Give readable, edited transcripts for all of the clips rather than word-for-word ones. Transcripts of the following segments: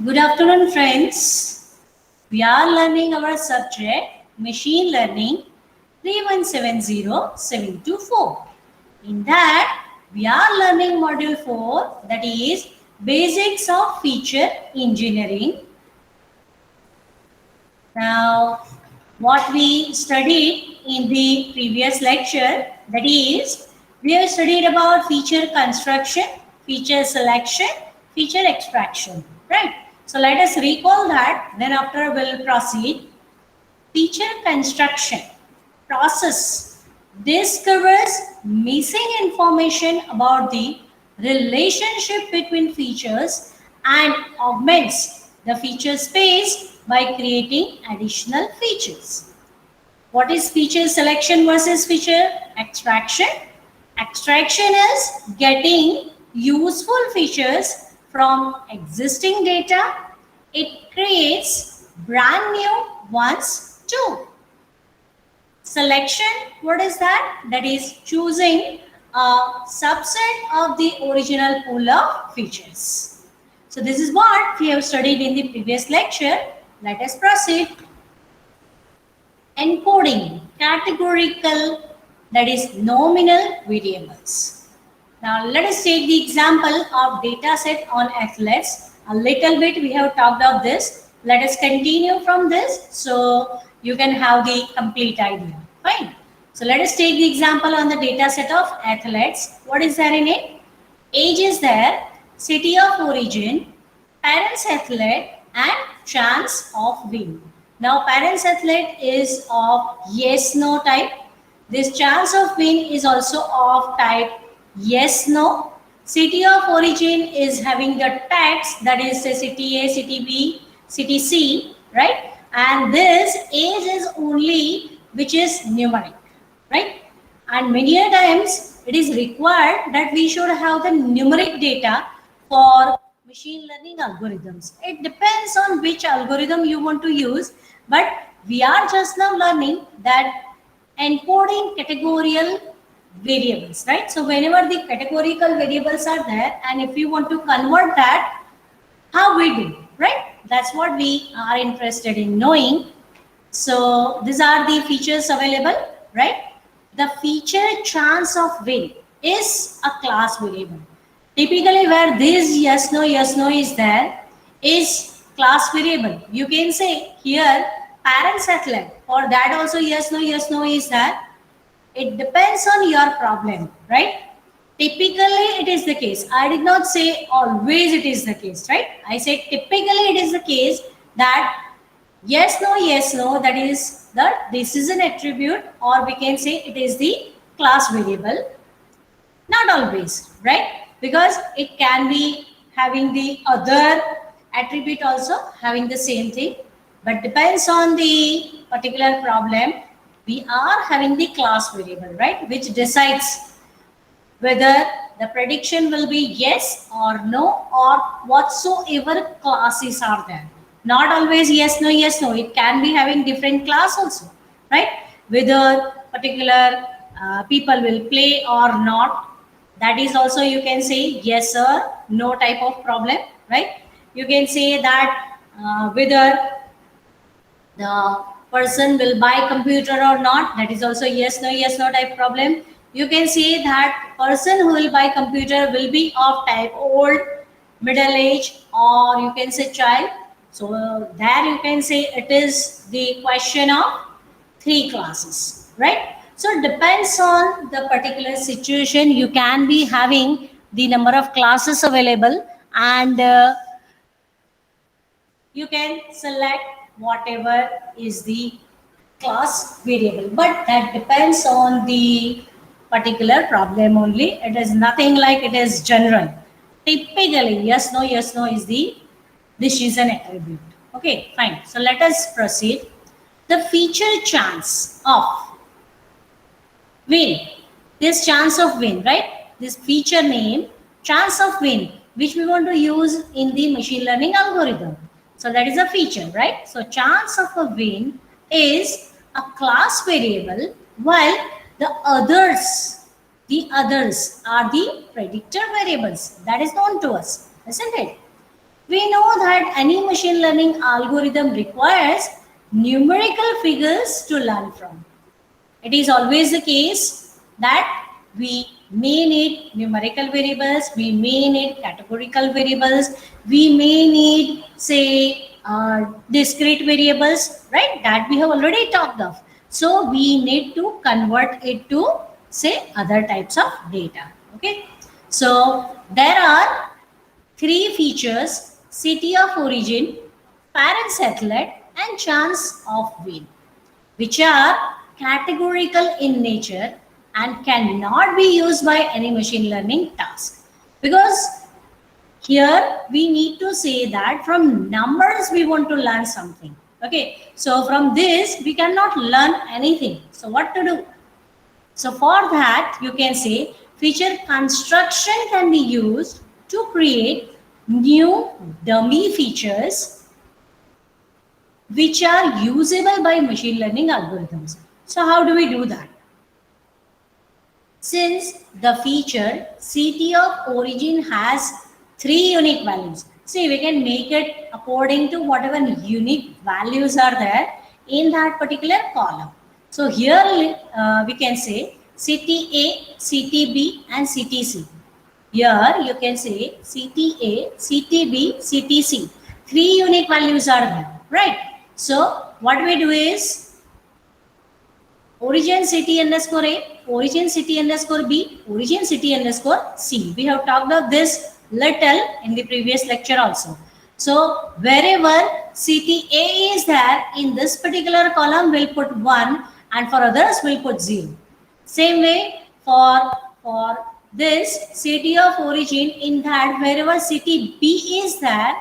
Good afternoon, friends. We are learning our subject Machine Learning 3170724. In that, we are learning Module 4, that is Basics of Feature Engineering. Now, what we studied in the previous lecture, that is, we have studied about feature construction, feature selection, feature extraction, right? So let us recall that, then after we'll proceed. Feature construction process discovers missing information about the relationship between features and augments the feature space by creating additional features. What is feature selection versus feature extraction? Extraction is getting useful features from existing data. It creates brand new ones too. Selection, what is that? That is choosing a subset of the original pool of features. So this is what we have studied in the previous lecture. Let us proceed. Encoding categorical, that is nominal variables. Now let us take the example of data set on athletes. A little bit we have talked of this. Let us continue from this so you can have the complete idea. Fine. So let us take the example on the data set of athletes. What is there in it? Age is there, city of origin, parents athlete, and chance of win. Now parents athlete is of yes no type. This chance of win is also of type yes no. City of origin is having the tags, that is say city A, city B, city C, right? And this age is only which is numeric, right? And many a times it is required that we should have the numeric data for machine learning algorithms. It depends on which algorithm you want to use, but we are just now learning that encoding categorical variables, right? So whenever the categorical variables are there, and if you want to convert that, how we do, right? That's what we are interested in knowing. So these are the features available, right? The feature chance of win is a class variable. Typically where this yes no is there is class variable. You can say here parents athlete, for that also yes no is there. It depends on your problem, right? Typically it is the case. I did not say always it is the case, right? I said typically it is the case that yes no, that is the decision attribute, or we can say it is the class variable. Not always, right? Because it can be having the other attribute also having the same thing, but depends on the particular problem. We are having the class variable, right? Which decides whether the prediction will be yes or no, or whatsoever classes are there. Not always yes no. It can be having different class also, right? Whether particular people will play or not. That is also you can say yes or no type of problem, right? You can say that whether the person will buy computer or not, that is also yes no type problem. You can say that person who will buy computer will be of type old, middle age, or you can say child. So there you can say it is the question of three classes, right? So it depends on the particular situation. You can be having the number of classes available, and you can select whatever is the class variable, but that depends on the particular problem only. It is nothing like it is general. Typically yes no is the decision attribute. Okay, fine. So let us proceed. The feature chance of win, this chance of win, right? This feature name chance of win, which we want to use in the machine learning algorithm. So that is a feature, right? So chance of a win is a class variable, while the others are the predictor variables that is known to us, isn't it? We know that any machine learning algorithm requires numerical figures to learn from. It is always the case that we may need numerical variables, we may need categorical variables, we may need, say, discrete variables, right? That we have already talked of. So we need to convert it to, say, other types of data. Okay. So there are three features: city of origin, parent satellite, and chance of win, which are categorical in nature and cannot be used by any machine learning task. Because here we need to say that from numbers we want to learn something. Okay, so from this we cannot learn anything. So what to do? So for that you can say feature construction can be used to create new dummy features which are usable by machine learning algorithms. So how do we do that? Since the feature city of origin has three unique values, see, we can make it according to whatever unique values are there in that particular column. So here we can say city A, city B, and city C. Here you can say city A, city B, city C. Three unique values are there, right? So what we do is origin city underscore A, origin city underscore B, origin city underscore C. We have talked about this little in the previous lecture also. So wherever city A is there, in this particular column we'll put 1, and for others we'll put 0. Same way for this city of origin, in that wherever city B is there,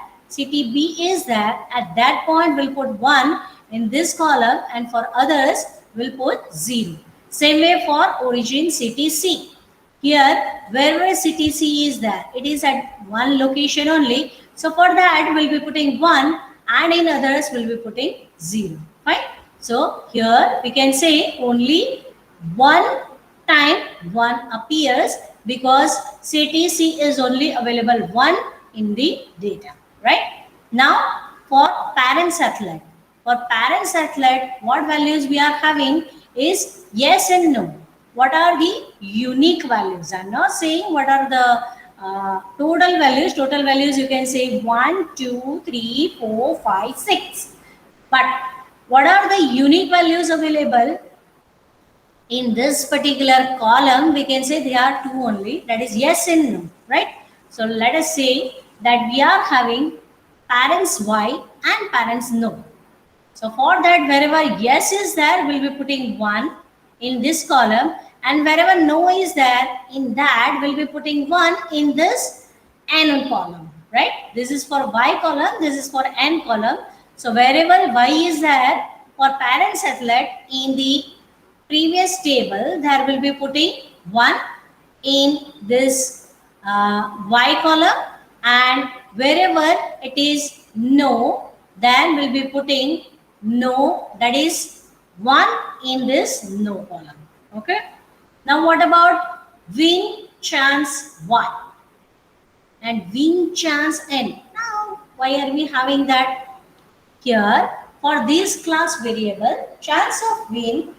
at that point we'll put 1 in this column, and for others we'll put 0. Same way for origin city C. Here wherever city C is there, it is at one location only. So for that we'll be putting 1, and in others we'll be putting 0. Fine. So here we can say only one time 1 appears because city C is only available 1 in the data, right? Now for parent satellite. For parent satellite, what values we are having is yes and no. What are the unique values? I'm not saying what are the total values. Total values you can say 1, 2, 3, 4, 5, 6. But what are the unique values available? In this particular column, we can say there are 2 only, that is yes and no, right? So let us say that we are having parents Y and parents no. So for that, wherever yes is there, we'll be putting 1 in this column, and wherever no is there, in that we'll be putting 1 in this N column, right? This is for Y column, this is for N column. So wherever Y is there, for parent satellite, in the previous table, there will be putting 1 in this Y column, and wherever it is no, then we'll be putting no, that is 1 in this no column. Okay. Now what about win chance 1 and win chance n? Now why are we having that? Here for this class variable chance of win,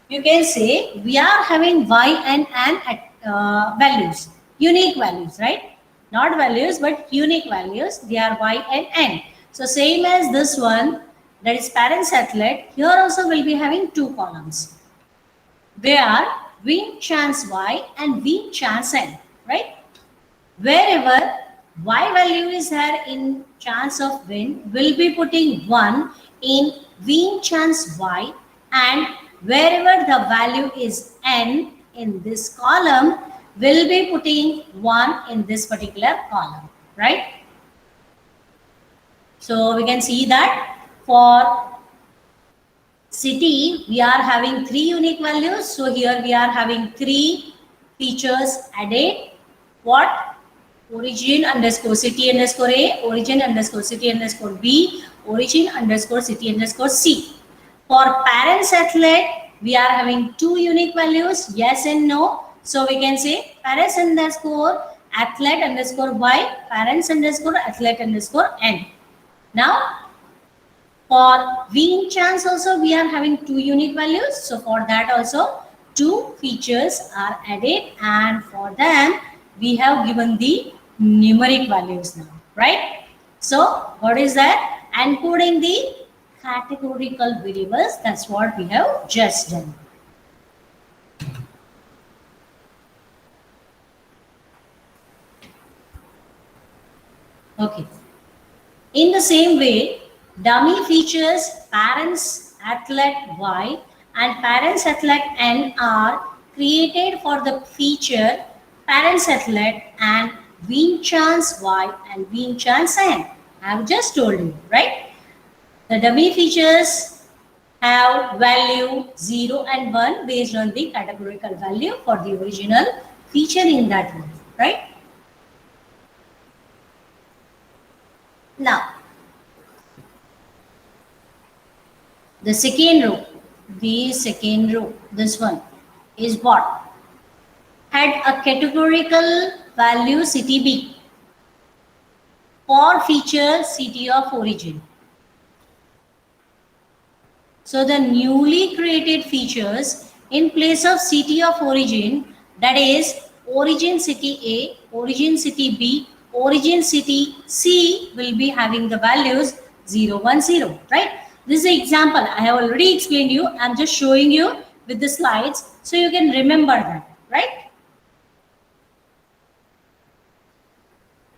you can say we are having y and n values, unique values, right? Not values but unique values. They are y and n. So same as this one, that is parent satellite, here also will be having 2 columns. They are win chance y and win chance n, right? Wherever y value is there in chance of win, will be putting 1 in win chance y, and wherever the value is n in this column, will be putting 1 in this particular column, right? So we can see that for city, we are having 3 unique values. So here we are having 3 features added. What? Origin underscore city underscore A, origin underscore city underscore B, origin underscore city underscore C. For parent satellite, we are having 2 unique values, yes and no. So we can say parent underscore athlete underscore y, parents underscore athlete underscore n. Now, for wing chance also we are having two unique values. So for that also two features are added, and for them we have given the numeric values now, right? So what is that? Encoding the categorical variables. That's what we have just done. Okay. In the same way, dummy features parents athlete Y and parents athlete N are created for the feature parents athlete and win chance Y and win chance N. I have just told you, right? The dummy features have value 0 and 1 based on the categorical value for the original feature in that one, right? Now, the second row, this one is what? Had a categorical value CTB for feature city of origin. So the newly created features in place of city of origin, that is origin city A, origin city B, origin city C, will be having the values 0, 1, 0, right? This is an example. I have already explained you. I'm just showing you with the slides so you can remember that, right?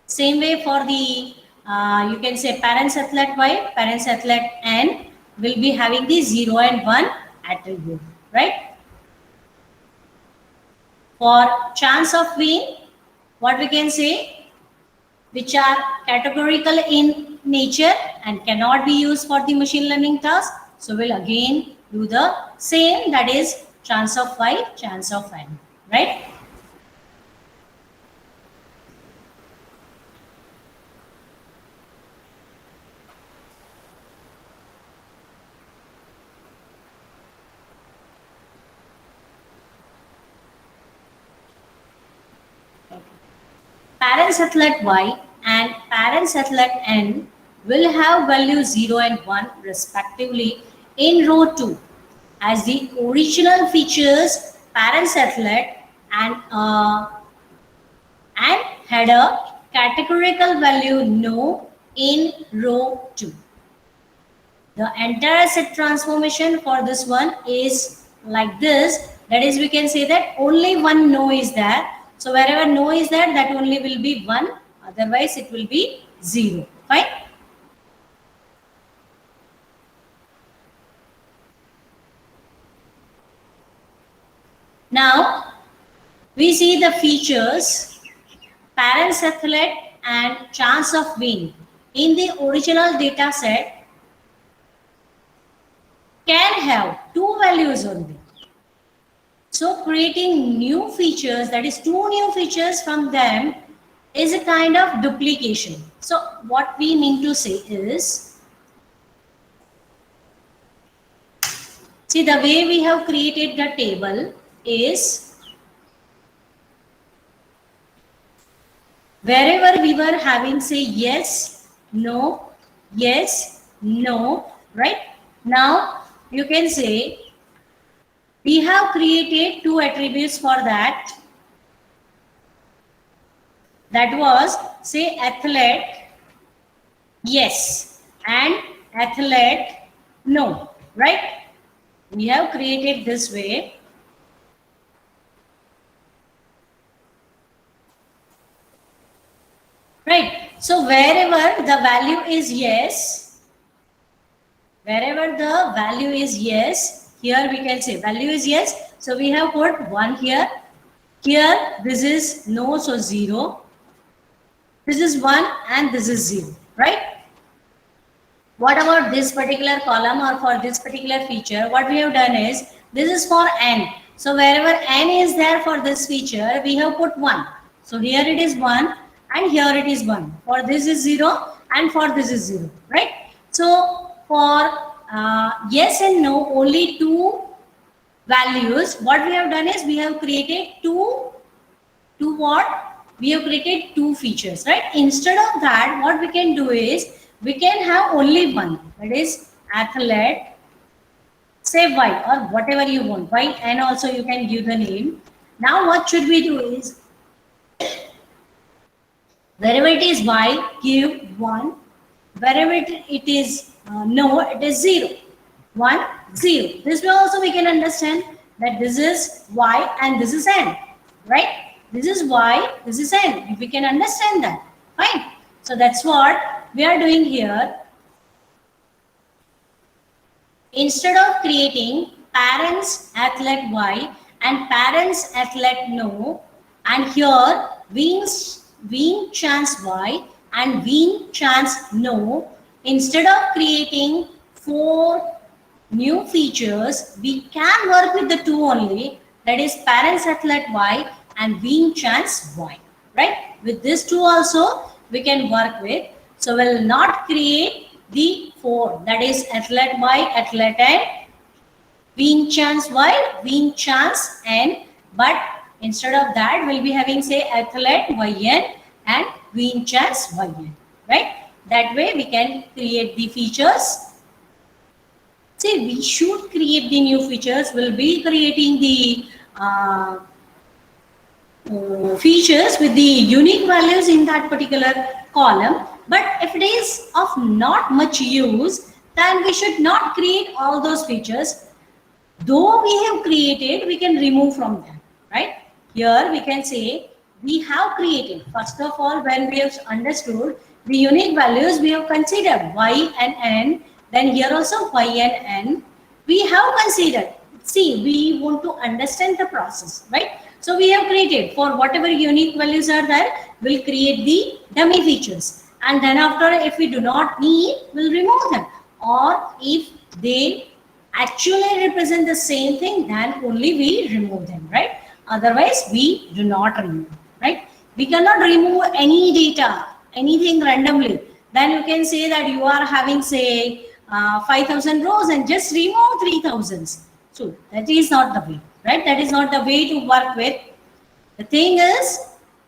Same way for the, you can say parents athlete Y, parents athlete N will be having the 0 and 1 attribute, right? For chance of win, what we can say, which are categorical in nature and cannot be used for the machine learning task. So we'll again do the same, that is chance of Y, chance of N, right? Parents athlete Y and parents athlete N will have value 0 and 1 respectively in row 2 as the original features parents athlete and had a categorical value no in row 2. The entire set transformation for this one is like this. That is, we can say that only one no is there. So wherever no is there, that only will be 1. Otherwise, it will be 0. Fine. Now, we see the features parents athlete and chance of win in the original data set can have two values only. So creating new features, that is two new features from them, is a kind of duplication. So what we mean to say is, see, the way we have created the table is, wherever we were having say yes, no, right? Now you can say we have created two attributes for that. That was say athlete yes and athlete no, right? We have created this way. Right. So wherever the value is yes, here we can say value is yes. So we have put 1 here. Here this is no, so 0. This is 1 and this is 0, right? What about this particular column or for this particular feature? What we have done is, this is for N. So wherever N is there for this feature, we have put 1. So here it is 1 and here it is 1. For this is 0 and for this is 0, right? So for yes and no, only two values. What we have done is, we have created two what? we have created two features, right? Instead of that, what we can do is we can have only one, that is athlete, say y or whatever you want, y, and also you can give the name. Now what should we do is wherever it is y, give 1. Wherever it is no, it is 0. 1, 0. This way also we can understand that this is y and this is n, right? This is y, this is n. If we can understand that, fine. So that's what we are doing here. Instead of creating parents athlete y and parents athlete no, and here wing chance y and wing chance no, instead of creating 4 new features, we can work with the 2 only, that is parents athlete y and wing chance y, right? With this 2 also we can work with. So we'll not create the 4, that is athlete y, athlete n, wing chance y, wing chance n, but instead of that we'll be having say athlete yn and wing chance yn, right? That way we can create the features. See, we should create the new features. We'll be creating the features with the unique values in that particular column. But if it is of not much use, then we should not create all those features. Though we have created, we can remove from them, right? Here we can say we have created. First of all, when we have understood the unique values, we have considered y and n. Then here also y and n. We have considered. See, we want to understand the process, right? So we have created for whatever unique values are there, we'll create the dummy features. And then after, if we do not need, we'll remove them. Or if they actually represent the same thing, then only we remove them, right? Otherwise, we do not remove, right? We cannot remove any data, anything randomly. Then you can say that you are having, say, 5,000 rows and just remove 3,000. So that is not the way, right? That is not the way to work with. The thing is,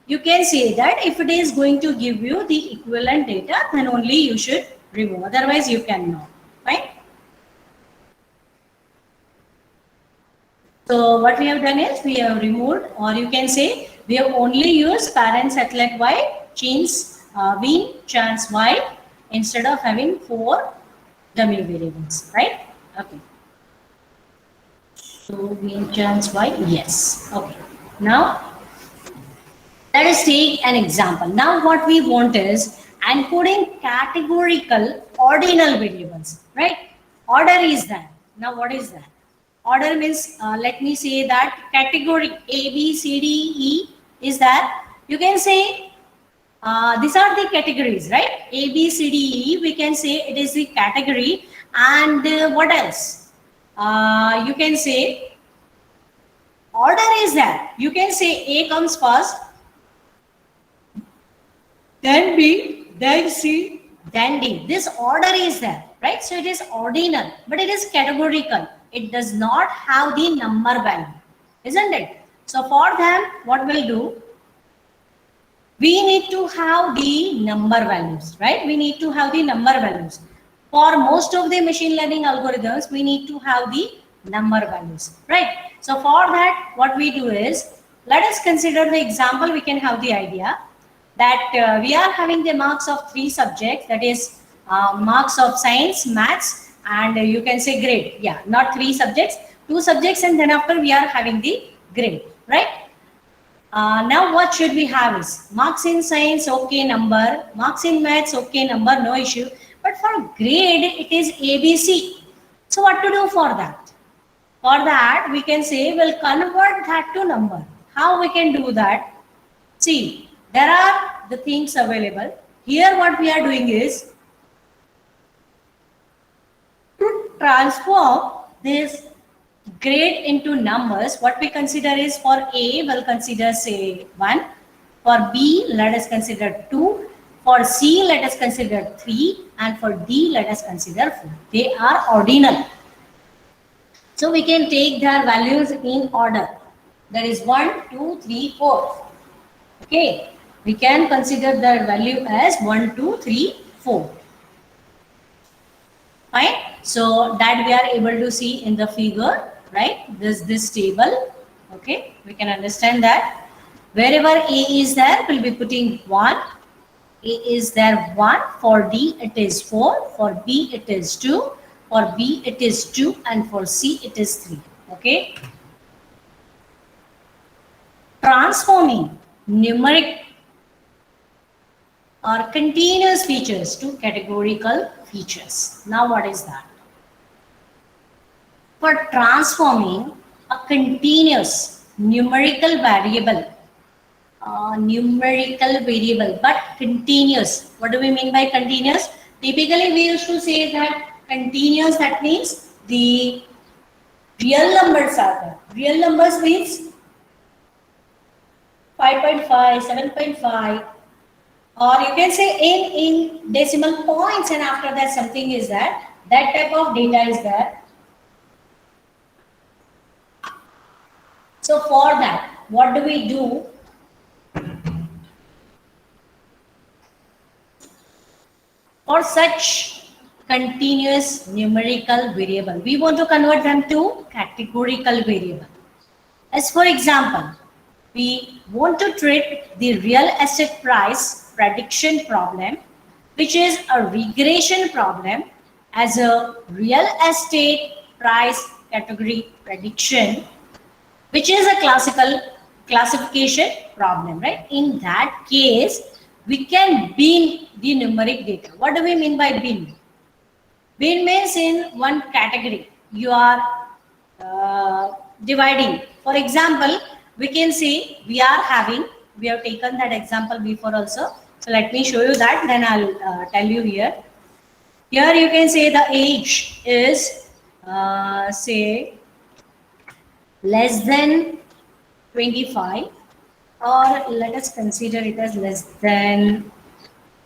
you can say that if it is going to give you the equivalent data, then only you should remove. Otherwise, you cannot, right? So what we have done is we have removed, or you can say we have only used parents athlete y, wing chance y, instead of having 4 dummy variables, right? Okay. So wing chance y, yes. Okay. Now let us take an example. Now what we want is encoding categorical ordinal variables, right? Order is that. Now what is that? Order means, let me say that category A, B, C, D, E is that. You can say these are the categories, right? A, B, C, D, E, we can say it is the category. And what else? You can say order is that. You can say A comes first, then B, then C, then D. This order is there, right? So it is ordinal, but it is categorical. It does not have the number value, isn't it? So for them, what we'll do? We need to have the number values, right? We need to have the number values. For most of the machine learning algorithms, we need to have the number values, right? So for that, what we do is, let us consider the example. We can have the idea that we are having the marks of 3 subjects, that is marks of science, maths, and you can say grade. Yeah, not 3 subjects, 2 subjects, and then after we are having the grade, right? Now what should we have is marks in science, okay, number, marks in maths, okay, number, no issue. But for grade, it is ABC. So what to do for that? For that, we can say we'll convert that to number. How we can do that? See, there are the things available. Here what we are doing is to transform this grade into numbers. What we consider is for A, we'll consider say 1. For B, let us consider 2. For C, let us consider 3. And for D, let us consider 4. They are ordinal. So we can take their values in order. There is 1, 2, 3, 4. Okay. We can consider the value as 1, 2, 3, 4. Fine. So that we are able to see in the figure, right? This table. Okay, we can understand that wherever A is there, we'll be putting 1. A is there 1. For D it is 4. For B it is 2. For B it is 2, and for C it is 3. Okay. Transforming numeric or continuous features to categorical features. Now what is that? For transforming a continuous numerical variable but continuous. What do we mean by continuous? Typically we used to say that continuous, that means the real numbers are there. Real numbers means 5.5, 7.5, or you can say in decimal points, and after that something is that type of data is there. So for that, what do we do? For such continuous numerical variable, we want to convert them to categorical variable. As for example, we want to treat the real estate price prediction problem, which is a regression problem, as a real estate price category prediction, which is a classification problem, right? In that case, we can bin the numeric data. What do we mean by bin? Bin means in one category you are dividing. For example, we can say we have taken that example before also. So let me show you that, then I'll tell you here. Here you can say the age is say less than 25, or let us consider it as less than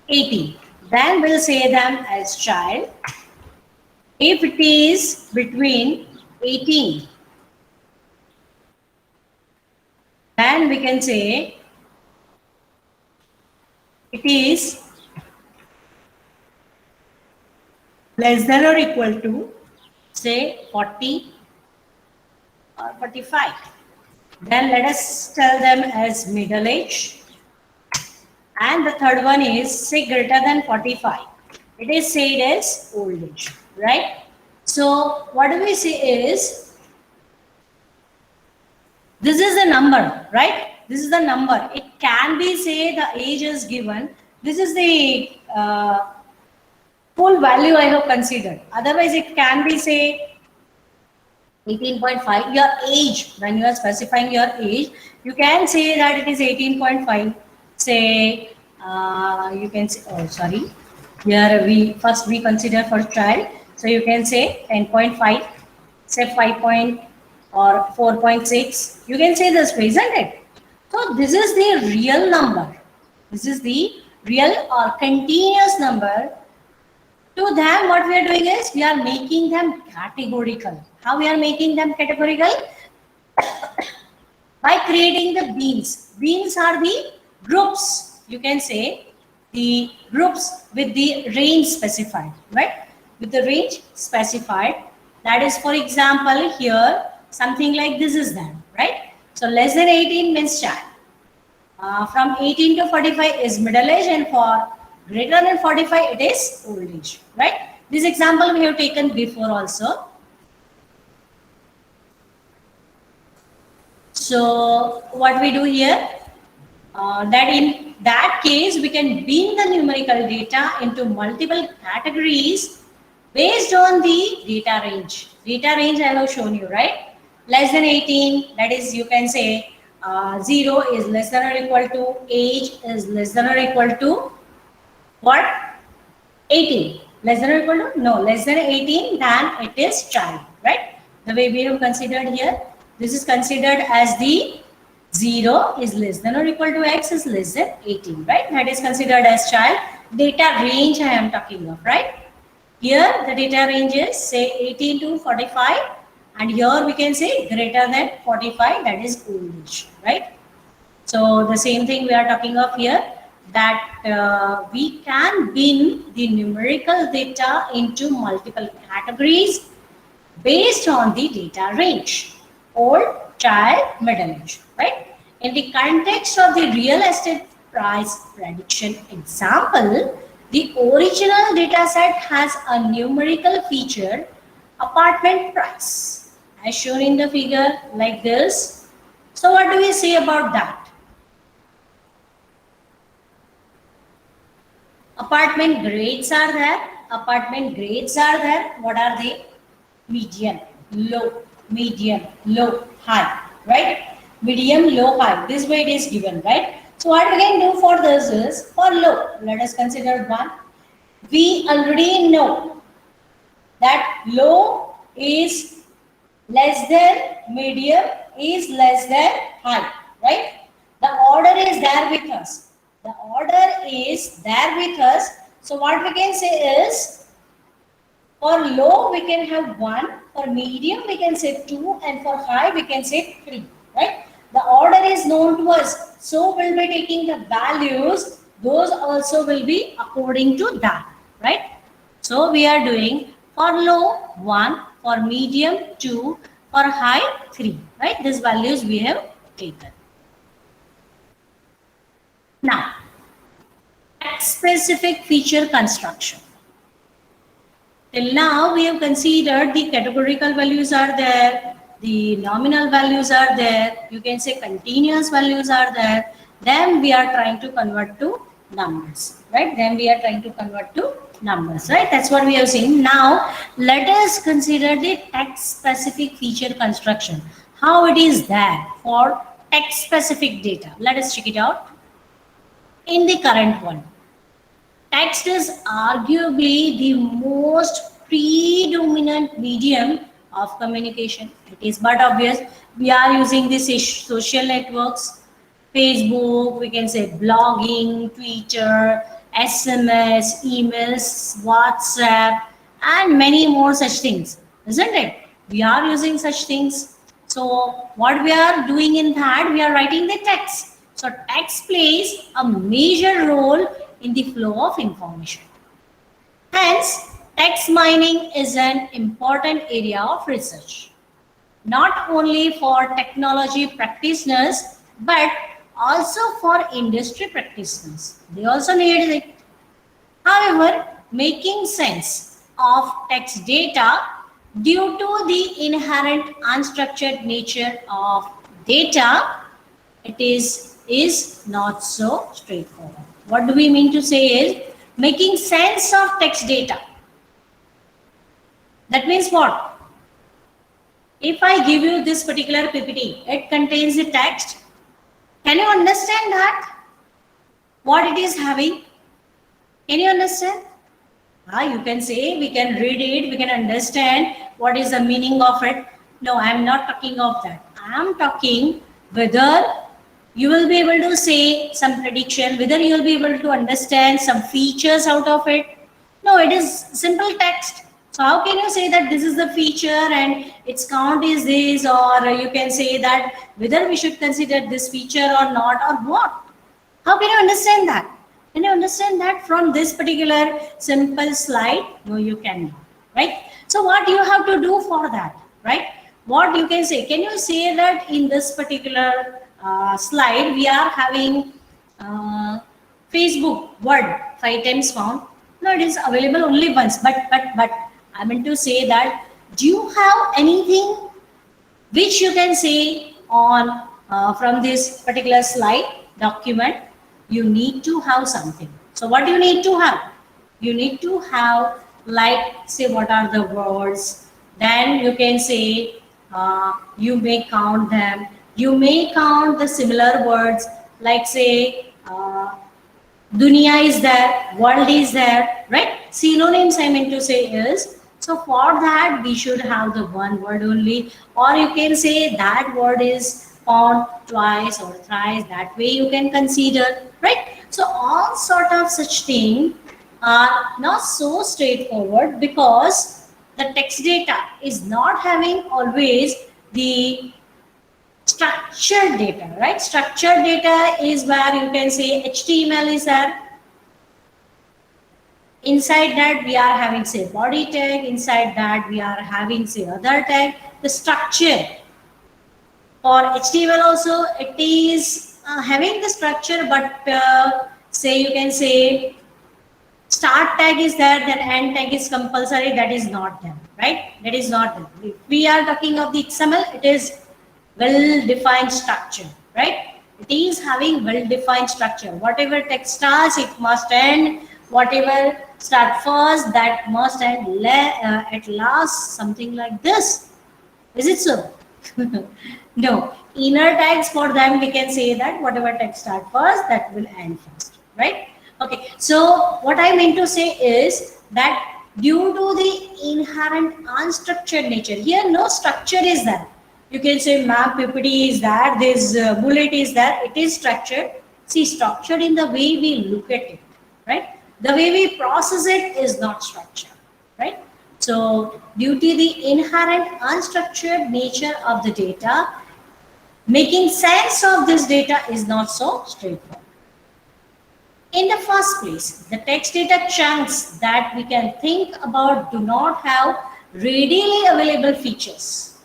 18. Then we'll say them as child. If it is between 18, then we can say it is less than or equal to say 40 or 45. Then let us tell them as middle age. And the third one is say greater than 45. It is said as old age, right? So what do we say is, this is the number, right? This is the number. It can be say the age is given. This is the full value I have considered. Otherwise it can be say 18.5. Your age, when you are specifying your age, you can say that it is 18.5. Say you can say, oh sorry, here we consider for child. So you can say 10.5, say 5 or 4.6. You can say this way, isn't it? So this is the real number. This is the real or continuous number. To them, what we are doing is we are making them categorical. How we are making them categorical? By creating the beans. Beans are the groups. You can say the groups with the range specified, right? With the range specified. That is, for example, here something like this is there, right? So less than 18 means child. From 18 to 45 is middle age, and for greater than 45 it is old age, right? This example we have taken before also. So what we do here, that in that case we can bin the numerical data into multiple categories based on the data range. Data range I have shown you, right? Less than 18, that is, you can say 0 is less than or equal to, age is less than or equal to what? 18. Less than or equal to? No, less than 18, then it is child, right? The way we have considered here, this is considered as the 0 is less than or equal to x is less than 18, right? That is considered as child. Data range I am talking of, right? Here the data range is say 18 to 45, and here we can say greater than 45, that is old age, right? So the same thing we are talking of here, that we can bin the numerical data into multiple categories based on the data range, old, child, middle age, right? In the context of the real estate price prediction example, the original data set has a numerical feature, apartment price, as shown in the figure like this. So what do we say about that? Apartment grades are there. Apartment grades are there. What are they? Median, low, medium, low, high, right? Medium, low, high. This way it is given, right? So what we can do for this is, for low, let us consider one. We already know that low is less than, medium is less than high, right? The order is there with us. The order is there with us. So what we can say is, for low we can have 1, for medium we can say 2, and for high we can say 3, right? The order is known to us. So we'll be taking the values, those also will be according to that, right? So we are doing for low 1, for medium 2, for high 3, right? These values we have taken. Now, specific feature construction. Till now we have considered the categorical values are there, the nominal values are there, you can say continuous values are there. Then we are trying to convert to numbers, right? Then we are trying to convert to numbers, right? That's what we have seen. Now let us consider the text specific feature construction. How it is there for text specific data. Let us check it out. In the current one, text is arguably the most predominant medium of communication. It is but obvious. We are using these social networks, Facebook, we can say blogging, Twitter, SMS, emails, WhatsApp, and many more such things, isn't it? We are using such things. So what we are doing in that, we are writing the text. So text plays a major role in the flow of information. Hence, text mining is an important area of research, not only for technology practitioners, but also for industry practitioners. They also need it. However, making sense of text data due to the inherent unstructured nature of data, it is not so straightforward. What do we mean to say is making sense of text data. That means what? If I give you this particular PPT, it contains the text. Can you understand that? What it is having? Can you understand? You can say, we can read it, we can understand what is the meaning of it. No, I am not talking of that. I am talking whether you will be able to say some prediction, whether you will be able to understand some features out of it. No, it is simple text. So how can you say that this is the feature and its count is this, or you can say that whether we should consider this feature or not, or what? How can you understand that? Can you understand that from this particular simple slide? No, you cannot, right? So what you have to do for that, right? What you can say, can you say that in this particular slide we are having Facebook word 5 times found? No, it is available only once, but I meant to say that, do you have anything which you can say on from this particular slide document? You need to have something. So what do you need to have? You need to have, like, say what are the words, then you can say you may count them. You may count the similar words, like say dunya is there, world is there, right? Synonyms I meant to say is, so for that we should have the one word only, or you can say that word is found twice or thrice, that way you can consider, right? So all sort of such things are not so straightforward, because the text data is not having always the structured data, right? Structured data is where you can say HTML is there. Inside that we are having say body tag, inside that we are having say other tag. The structure for HTML also it is having the structure, but say you can say start tag is there, then end tag is compulsory, that is not there, right? That is not there. If we are talking of the XML, it is well defined structure, right? It is having well defined structure. Whatever text starts, it must end. Whatever start first, that must end at last, something like this. Is it so? No. Inner tags for them, we can say that whatever text start first, that will end first, right? Okay. So what I meant to say is that due to the inherent unstructured nature, here no structure is there. You can say map PPT is there, this bullet is there, it is structured. See, structured in the way we look at it, right? The way we process it is not structured, right? So due to the inherent unstructured nature of the data, making sense of this data is not so straightforward. In the first place, the text data chunks that we can think about do not have readily available features.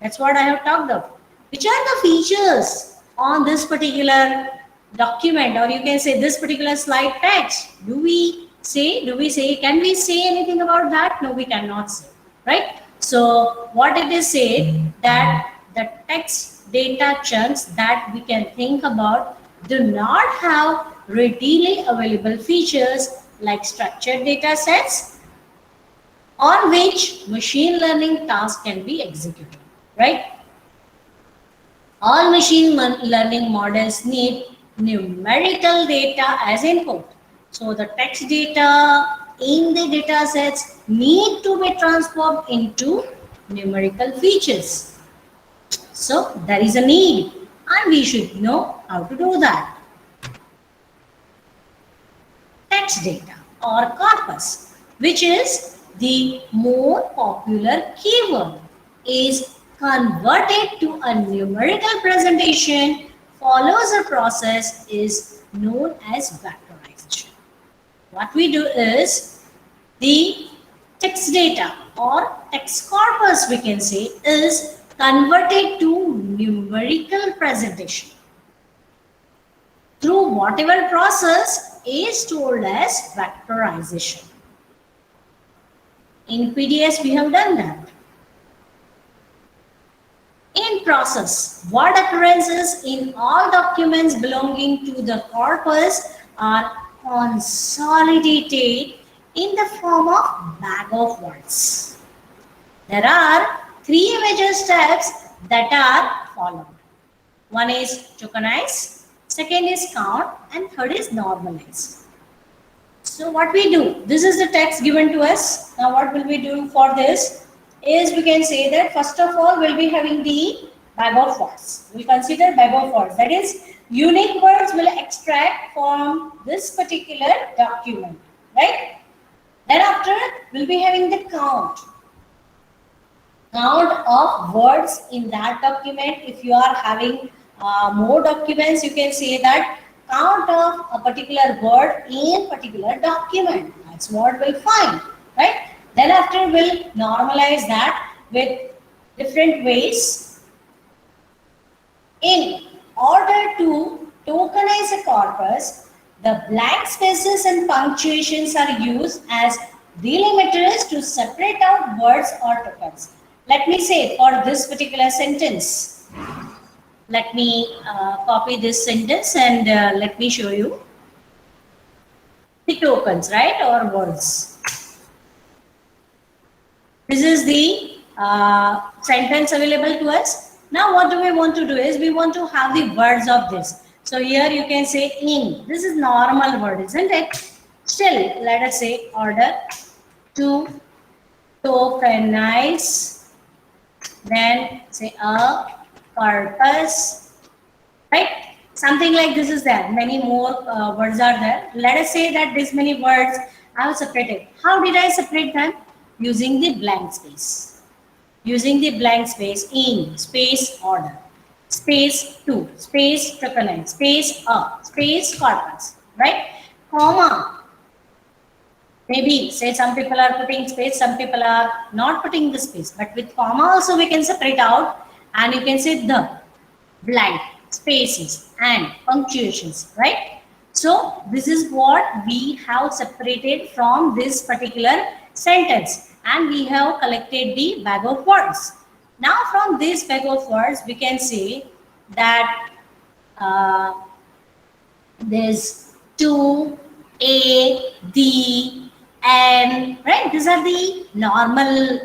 That's what I have talked about. Which are the features on this particular document, or you can say this particular slide text? Can we say anything about that? No, we cannot say, right? So what it is saying that the text data chunks that we can think about do not have readily available features like structured data sets on which machine learning tasks can be executed, right? All machine learning models need numerical data as input. So the text data in the data sets need to be transformed into numerical features. So there is a need and we should know how to do that. Text data or corpus, which is the more popular keyword, is converted to a numerical presentation, follows a process is known as vectorization. What we do is the text data or text corpus, we can say, is converted to numerical presentation through whatever process is told as vectorization. In PDS, we have done that. In process, word occurrences in all documents belonging to the corpus are consolidated in the form of bag of words. There are three major steps that are followed. One is tokenize, second is count, and third is normalize. So what we do, this is the text given to us. Now what will we do for this? Is we can say that first of all we'll be having the bag of words. We'll consider bag of words. That is, unique words will extract from this particular document, right? Thereafter, we'll be having the count of words in that document. If you are having more documents, you can say that count of a particular word in particular document. That's what we'll find, right? Then after we'll normalize that with different ways. In order to tokenize a corpus, the blank spaces and punctuations are used as delimiters to separate out words or tokens. Let me say for this particular sentence, let me copy this sentence and let me show you the tokens, right, or words. This is the sentence available to us. Now what do we want to do is we want to have the words of this. So here you can say in. This is normal word, isn't it? Still, let us say order to tokenize, then say a purpose, right? Something like this is there. Many more words are there. Let us say that this many words I have separated. How did I separate them? Using the blank space. Using the blank space in space order. space 2, space 999, space space corpus, right? Comma. Maybe say some people are putting space, some people are not putting the space, but with comma also we can separate out, and you can say the, blank, spaces and punctuations, right? So this is what we have separated from this particular sentence, and we have collected the bag of words. Now from this bag of words we can say that uh, there's to, a, the, and, right? These are the normal,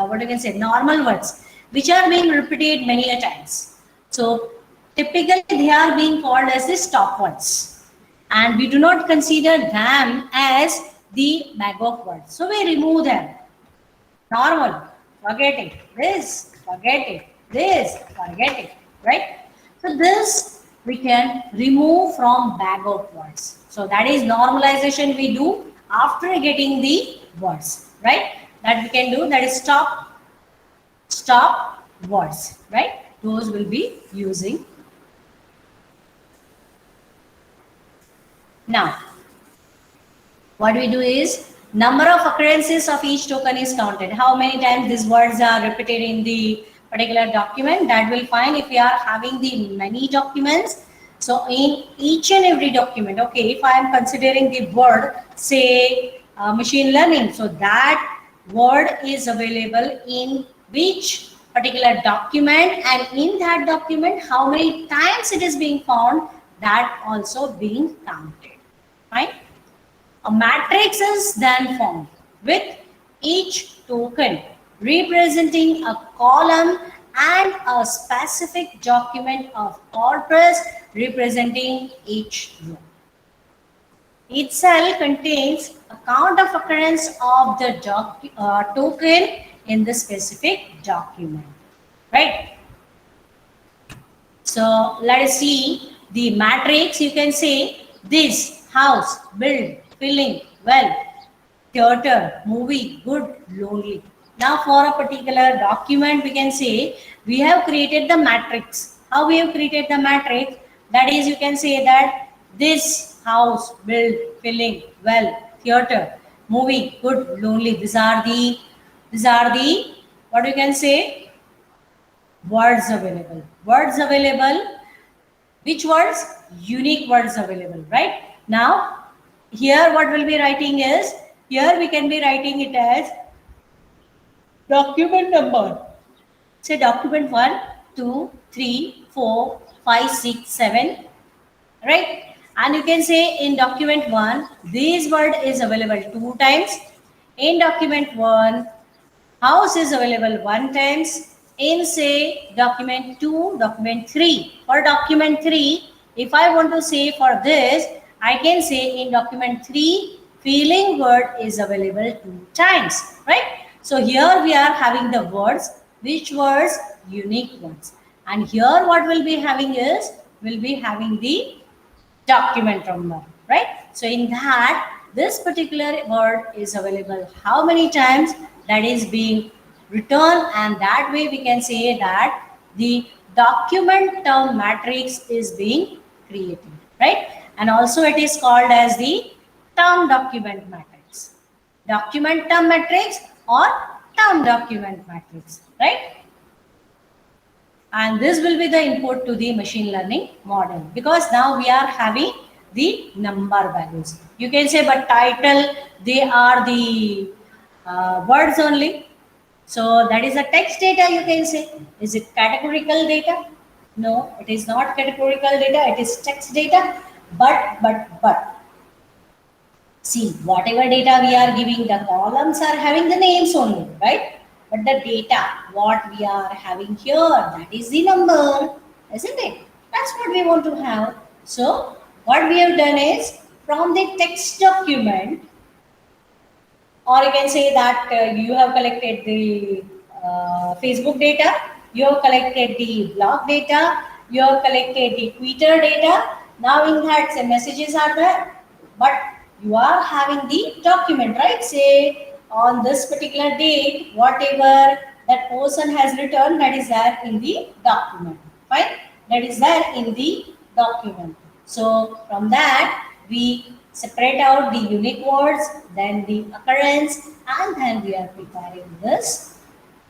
what you can say, normal words which are being repeated many a times. So typically they are being called as the stop words, and we do not consider them as the bag of words. So we remove them. Normal, forget it. This, forget it. This, forget it. Right? So this we can remove from bag of words. So that is normalization we do after getting the words, right? That we can do, that is stop words, right? Those will be using. Now, what we do is, number of occurrences of each token is counted. How many times these words are repeated in the particular document, that will find if we are having the many documents. So in each and every document, okay, if I am considering the word, say machine learning, so that word is available in which particular document, and in that document how many times it is being found, that also being counted, right? A matrix is then formed with each token representing a column and a specific document of corpus representing each row. Each cell contains a count of occurrence of the token in the specific document, right? So let us see the matrix. You can say this, house, build, filling, well, theater, movie, good, lonely. Now for a particular document we can say we have created the matrix. How we have created the matrix? That is, you can say that this, house, build, filling, well, theater, movie, good, lonely. These are the what you can say, words available. Words available. Which words? Unique words available, right? Now here what we'll be writing is, here we can be writing it as document number. Say document 1, 2, 3, 4, 5, 6, 7, right? And you can say in document 1, this word is available 2 times. In document 1, house is available 1 times. In say document 2, document 3. For document 3, if I want to say for this, I can say in document 3, feeling word is available 2 times, right? So here we are having the words. Which words? Unique words. And here what we'll be having is, we'll be having the document number, right? So in that, this particular word is available how many times, that is being written, and that way we can say that the document term matrix is being created, right? And also it is called as the term document matrix, document term matrix or term document matrix, right? And this will be the input to the machine learning model, because now we are having the number values. You can say, but title, they are the words only. So that is a text data, you can say. Is it categorical data? No, it is not categorical data, it is text data. But see, whatever data we are giving, the columns are having the names only, right? But the data, what we are having here, that is the number, isn't it? That's what we want to have. So what we have done is, from the text document, or you can say that you have collected the Facebook data, you have collected the blog data, you have collected the Twitter data. Now in that, say messages are there, but you are having the document, right? Say on this particular date, whatever that person has written, that is there in the document, fine? that is there in the document. So from that, we separate out the unique words, then the occurrence, and then we are preparing this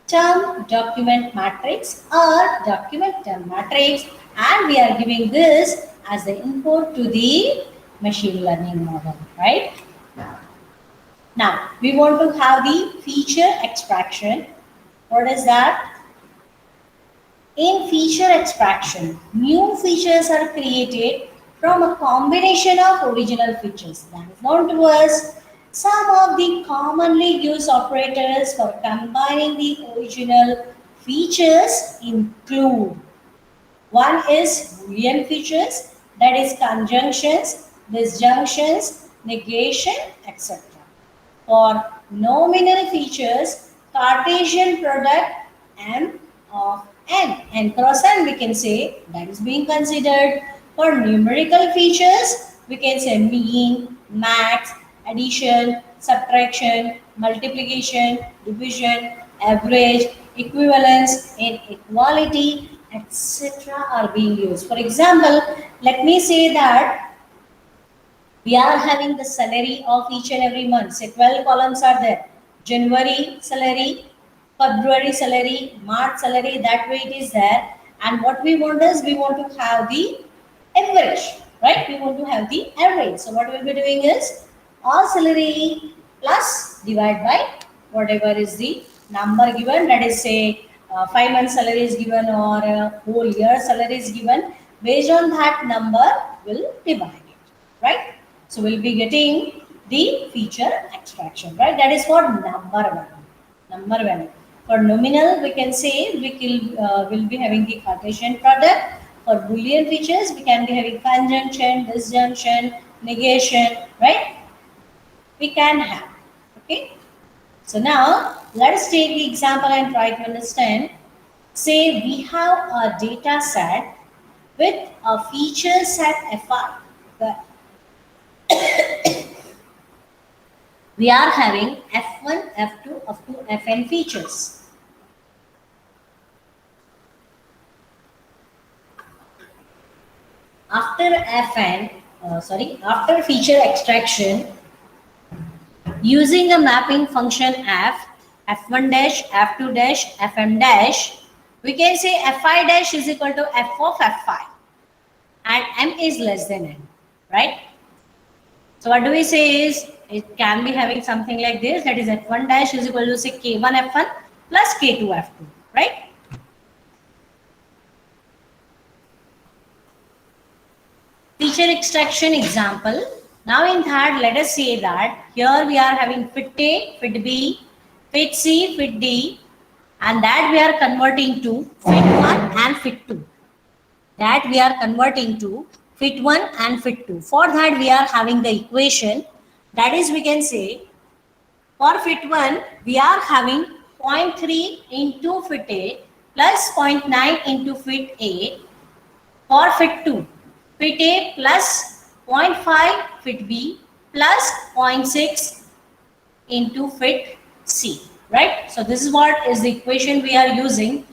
term document matrix or document term matrix, and we are giving this as the input to the machine learning model, right? Now, we want to have the feature extraction. What is that? In feature extraction, new features are created from a combination of original features. That is known to us. Some of the commonly used operators for combining the original features include: one is Boolean features, that is conjunctions, disjunctions, negation, etc. For nominal features, Cartesian product M of n cross n we can say that is being considered. For numerical features, we can say mean, max, addition, subtraction, multiplication, division, average, equivalence, inequality, etc. are being used. For example, let me say that we are having the salary of each and every month. Say 12 columns are there. January salary, February salary, March salary, that way it is there. And what we want is we want to have the average, right? We want to have the average. So what we'll be doing is all salary plus divide by whatever is the number given. That is say 5 month salary is given or a whole year salary is given. Based on that number, we'll divide it, right? So we'll be getting the feature extraction, right? That is for number value. Number value. For nominal, we can say will be having the Cartesian product. For Boolean features, we can be having conjunction, disjunction, negation, right? We can have. Okay. So now let us take the example and try to understand. Say we have a data set with a feature set Fi. We are having F1, F2, up to Fn features. After feature extraction, using a mapping function f, f1 dash, f2 dash, fm dash, we can say fi dash is equal to f of f5 and m is less than n, right? So what do we say is, it can be having something like this, that is f1 dash is equal to say k1 f1 plus k2 f2, right? Feature extraction example. Now in that, let us say that here we are having fit A, fit B, fit C, fit D, and that we are converting to fit 1 and fit 2. That we are converting to fit 1 and fit 2. For that we are having the equation, that is we can say for fit 1 we are having 0.3 into fit A plus 0.9 into fit A. For fit 2, fit A plus 0.5 fit B plus 0.6 into fit C, right? So this is what is the equation we are using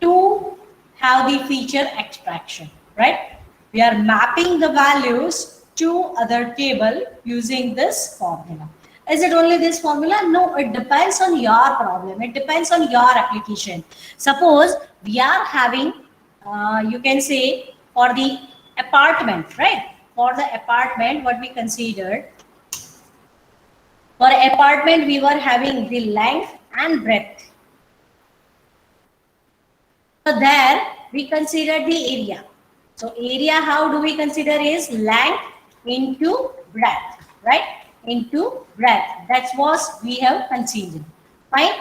to have the feature extraction, right? We are mapping the values to other table using this formula. Is it only this formula? No, it depends on your problem. It depends on your application. Suppose we are having, you can say for the apartment, right? For the apartment, what we considered, for apartment we were having the length and breadth. So there we consider the area. So area, how do we consider is length into breadth, right? Into breadth. That's what we have considered. Fine.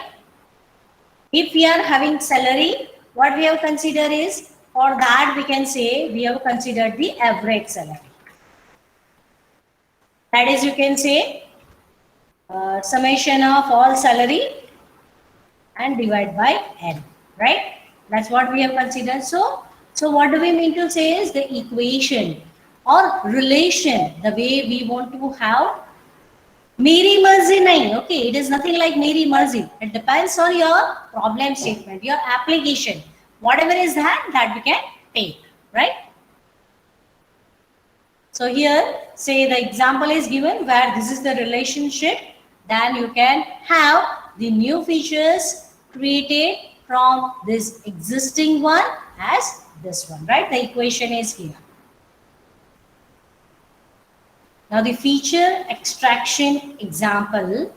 If we are having salary, what we have considered is, for that we can say we have considered the average salary. That is, you can say summation of all salary and divide by n, right? That's what we have considered. So what do we mean to say is the equation or relation, the way we want to have Meri Marzi nahi, okay? It is nothing like Meri Marzi. It depends on your problem statement, your application. whatever is that we can take, right? So here, say the example is given where this is the relationship, then you can have the new features created from this existing one as this one, right? The equation is here. Now the feature extraction example,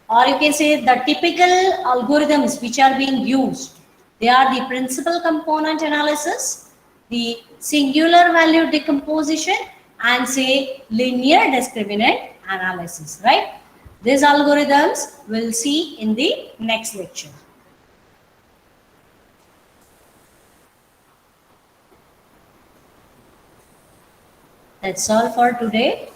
or you can say the typical algorithms which are being used, they are the principal component analysis, the singular value decomposition, and say linear discriminant analysis, right? These algorithms we'll see in the next lecture. That's all for today.